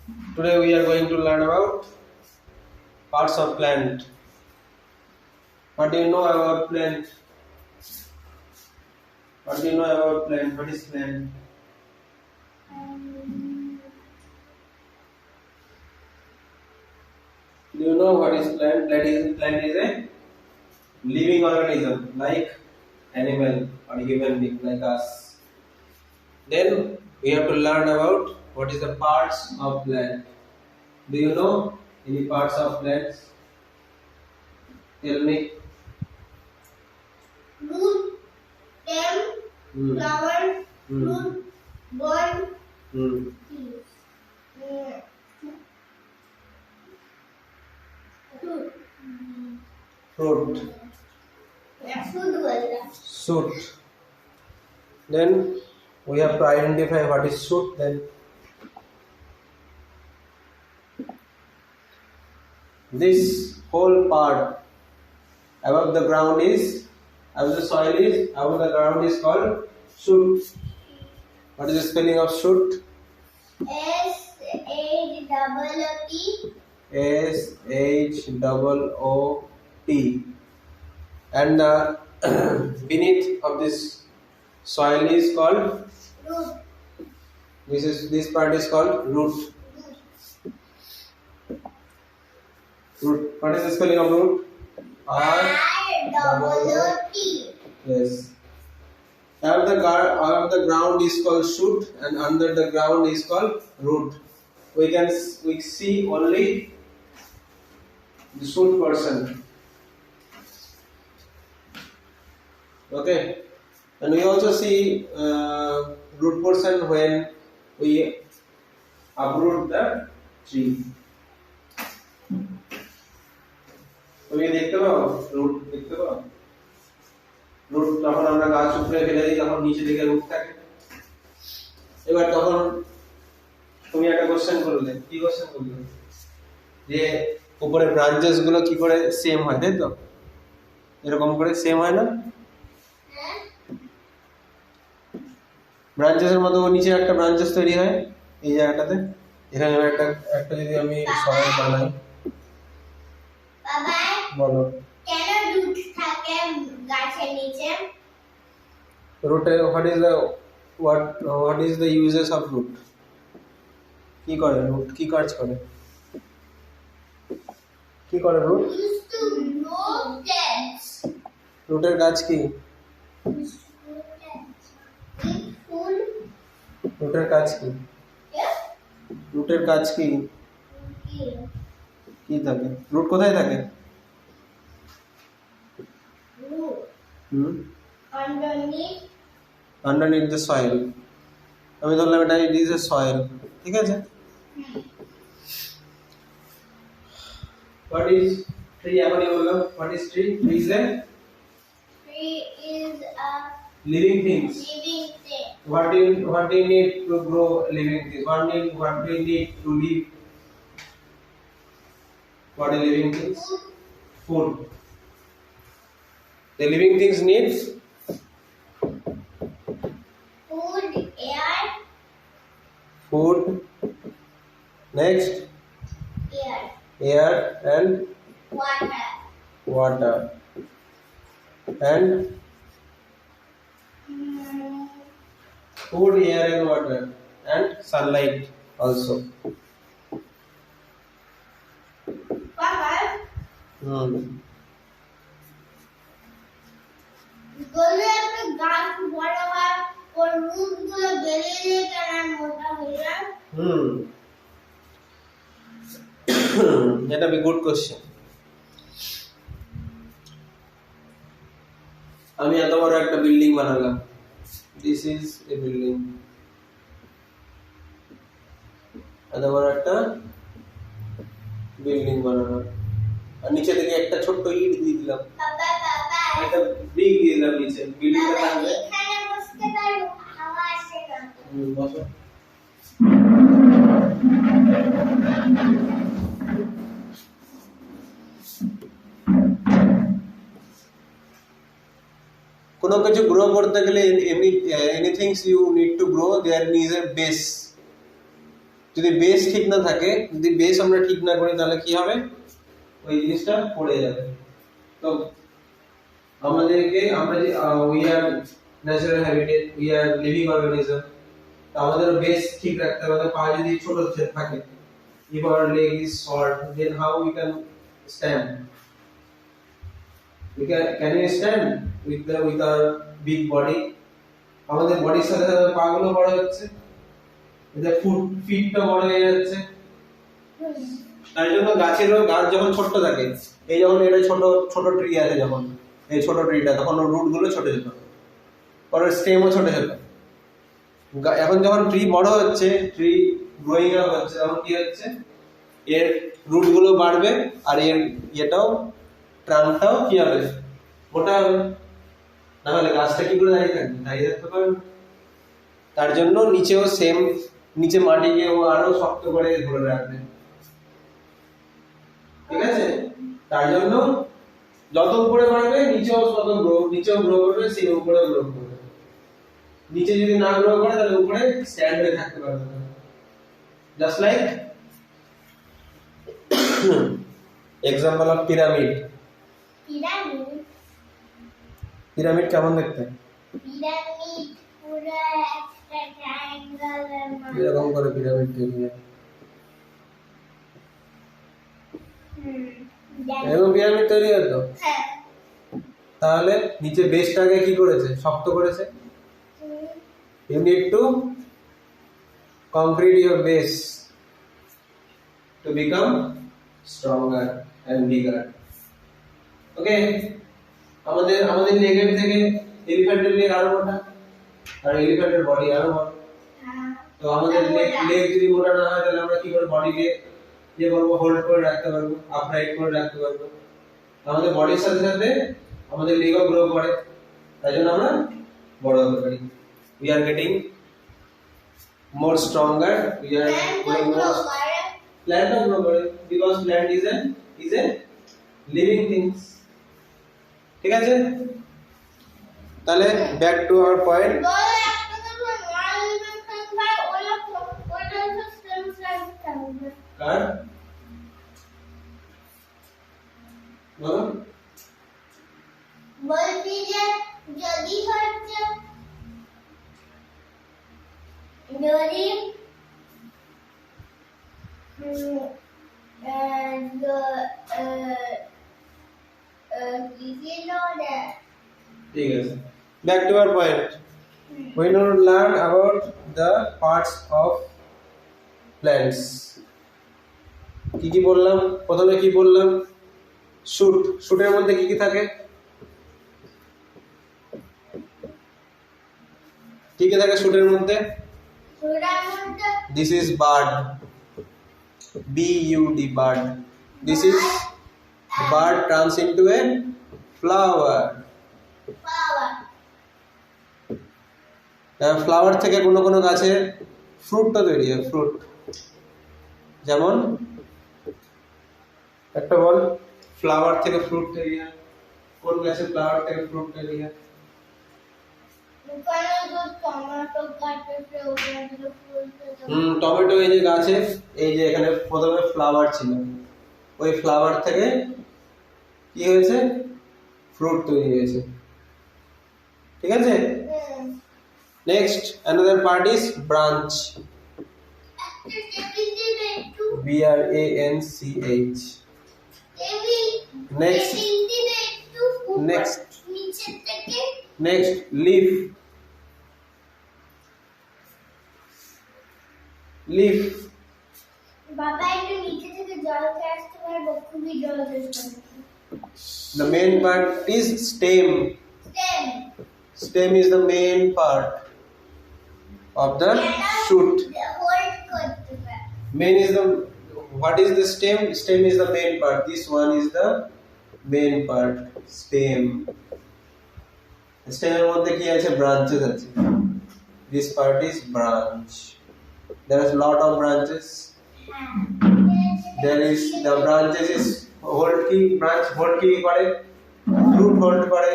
Today we are going to learn about parts of plant. What do you know about plant? What do you know about plant? What is plant? Do you know what is plant? Plant is a living organism like animal or human being like us. Then we have to learn about what is the parts of plant. Do you know any parts of plants? Tell me. Root, stem, Hmm. flower, Hmm. root, bud, Hmm. leaves. Fruit. Fruit. Fruit बोलता. Shoot. Then we have to identify what is shoot. Then this whole part above the ground is above the soil is above the ground is called shoot. What is the spelling of shoot? S-H-O-O-T. S-H-O-O-T. And beneath of this soil is called Root. this part is called root. Root. What is the spelling of root? R-O-O-T. Yes. Above the ground is called shoot, and under the ground is called root. We see only the shoot portion. Okay, and we also see root portion when we uproot the tree. তুমি দেখতে পাও root দেখতে পাও root যখন আমরা গাছ উপরে ফেলে দিই তখন নিচে দিকে রুট থাকে এবার তখন তুমি একটা কোশ্চেন করলে কি কোশ্চেন করলে যে উপরে ব্রাঞ্চেস গুলো কি করে সেম হয় তাই তো এরকম করে সেম হয় না ব্রাঞ্চেসের মতো নিচে একটা ব্রাঞ্চেস তৈরি হয় এই জায়গাটাতে এখানে একটা যদি আমি সয়েল বানাই বাবা বলো কেন রুট থাকে গাছের নিচে রুটে what is the uses of root কি করে রুট কি কাজ করে কি করে root used to grow plants রুটের কাজ কি used to grow plants with food রুটের কাজ কি yeah রুটের কাজ কি কি থাকে রুট কোথায় থাকে root underneath the soil আমি ধরলাম এটা ইট ইজ এ সয়েল ঠিক আছে what is tree এখনই বললাম what is tree tree is a living things living thing what do you need to grow living things what do you need to live what are living things food the living things needs food air food next air and water and food air and water and sunlight also Papa বলে একটা গাছ বড় হয় ওর root গুলো বেরিয়ে যায় কেন মোটা হয়ে যায় এটা বি গুড কোশ্চেন আমি এত বড় একটা বিল্ডিং বানালাম দিস ইজ এ বিল্ডিং এত বড় একটা বিল্ডিং বানালাম আর নিচে থেকে একটা ছোট্ট ইট দিয়ে দিলাম বাবা একটা ব্রিক দিয়ে দিলাম নিচে বিল্ডিংটা থাকবে এখানে বসতে পারবো হাওয়া আসে না বসো কোনো কিছু গ্রো করতে গেলে anythings you need to grow there needs a base যদি বেস ঠিক না থাকে, যদি বেস আমরা ঠিক না করি তাহলে কি হবে, ওই জিনিসটা পড়ে যাবে। তো আমাদেরকে আমরা যে we are natural habitat, we are living organism, আমাদের বেস ঠিক রাখতে হবে। পা যদি ছোট থাকে, if our leg is short, then how we can stand? Can we stand with our big body? আমাদের বডির সাথে সাথে পা গুলো বড় হচ্ছে, এটা ফিটটা বড় হয়ে যাচ্ছে। তার জন্য গাছেরও, গাছ যখন ছোট থাকে, এই যখন এটা ছোট ছোট ট্রি আছে, যখন এই ছোট ট্রিটা, তখন ওর রুট গুলো ছোট ছোট, ওর স্টেমও ছোট ছোট। এখন যখন ট্রি বড় হচ্ছে, ট্রি গ্রোয়িং আপ হচ্ছে, তখন কি হচ্ছে, এর রুট গুলো বাড়বে, আর এর এটাও, ট্রাঙ্কটাও কি হবে, মোটা হবে। না হলে গাছটা কি করে দাঁড়িয়ে থাকবে, দাঁড়িয়ে থাকতে পারবে না। তার জন্য নিচেও সেম, নিচে মাটিকে ও আরো শক্ত করে ধরে রাখবে, ঠিক আছে। তার জন্য যত উপরে বাড়বে নিচেও তত নিচেও গ্রো করবে, সেই উপরে গ্রো করবে। নিচে যদি না গ্রো করে তাহলে উপরে স্ট্যান্ড হয়ে থাকতে পারবে না। Just like example of pyramid. Pyramid কেমন দেখতে? পিরামিড পুরো একটা ট্রায়াঙ্গেলের মতো। এরকম করে পিরামিড তৈরি হয়। এরকম পিরামিড তৈরি হয় তো? হ্যাঁ। তাহলে নিচে বেসটাকে কি করেছে, শক্ত করেছে। You need to concrete your base to become stronger and bigger. Okay? আমাদের লেগের থেকে এলিফ্যান্টের লেগ আরো মোটা, আর এলিফ্যান্টের বডি আরো মোটা। তো আমাদের লেগ যদি মোটা না হয় তাহলে আমরা কি করে বডিকে যে করবো, হোল্ড করে রাখতে পারবো, আপরাইট করে রাখতে পারবো। আমাদের বডির সাথে সাথে আমাদের লেগও গ্রো করে, তাই জন্য আমরা বড় হতে পারি। We are getting more stronger. We are growing more. Plant of grow করে, because plant is a living things. ঠিক আছে, তাহলে back to our point. কার বলো, বলছি যে যদি হচ্ছে, যদি ঠিক আছে, back to our point. We now learn about the parts of plants. কি কি বললাম, প্রথমে কি বললাম, শুট। শুটের মধ্যে কি কি থাকে, কি কি থাকে শুটের মধ্যে? This is bud, B-U-D, bud. This is bud turns into a flower. Flower থেকে কোনো কোনো গাছের ফ্রুটটা তৈরি হয়, ফ্রুট। যেমন একটা বল, ফ্লাওয়ার থেকে ফ্রুট তৈরি হয়, কোন গাছের ফ্লাওয়ার থেকে ফ্রুট তৈরি হয়? টমেটো। এই যে গাছে, এই যে এখানে প্রথমে ফ্লাওয়ার ছিল, ওই ফ্লাওয়ার থেকে কি হয়েছে, ফ্রুট তৈরি হয়েছে, ঠিক আছে। Next another part is branch, B-R-A-N-C-H. Next leaf. বাবা একটু নিচে থেকে জল খেয়ে আসতে পারবো, খুবই জল তেষ্টা। The main part is stem. Stem is the main part of the shoot. Main is the, what is the stem? Stem is the main part. This one is the main part, stem. Stem এর মধ্যে কি আছে, branches আছে। This part is branch. There is lot of branches. There is, the branches is hold কি, branch hold কি করে, fruit hold করে,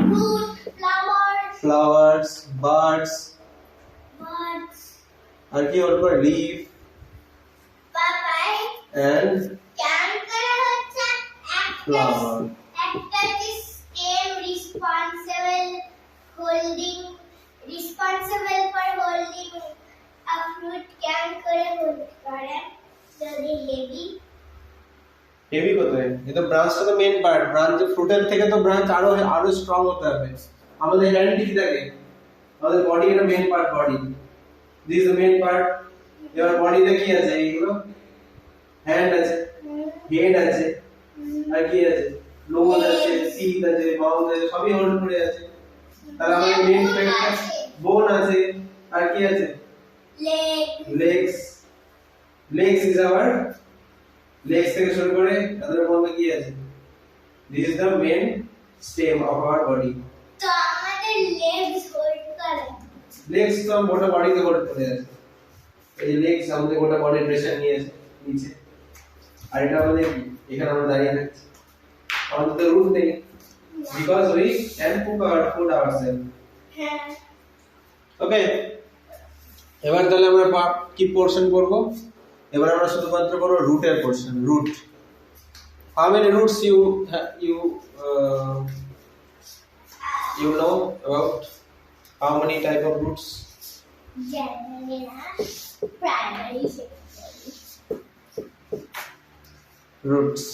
fruit, flowers, birds, আর কি হোল্ড করে? লিভ পাপাই এন্ড ক্যান করা হচ্ছে ফ্লাওয়ার। একটা stem responsible for holding a fruit can করে হোল্ড করে যদি হেভি কোথায়? এই তো ব্রাঞ্চটা তো মেইন পার্ট। ব্রাঞ্চ ফ্রুটের থেকে তো ব্রাঞ্চ আরো স্ট্রং হতে হবে। আমাদের হ্যান্ড কি থাকে? আমাদের বডি এটা main part, body this is the main part. এবার বডিতে কি আছে? এইগুলো হ্যান্ড আছে, হেড আছে, আর কি আছে? নোজ আছে, টিথ আছে, মাউথ আছে, সবই হোল্ড করে আছে। তাহলে আমাদের মেইন পেটটা বোন আছে, আর কি আছে? Legs. Legs is our, legs থেকে শুরু করে তাদের মধ্যে কি আছে? This is the main stem of our body. তো আমাদের লেগস হোল্ড করে লেগস তো গোটা বডিতে হোল্ড করে আছে। এই লেগস আমাদের গোটা বডি প্রেসার নিয়ে আছে নিচে। আর এটা আমাদের কি? এখানে আমরা দাঁড়িয়ে থাকছি। আমাদের তো রুট নেই, because we can cook our food ourselves. হ্যাঁ ওকে, এবার তাহলে আমরা কি পোরশন করব? এবার আমরা শুধুমাত্র করব রুটের portion. Root, how many roots you know about? How many type of roots? জানি না প্রাইমারি সেকেন্ডারি Roots.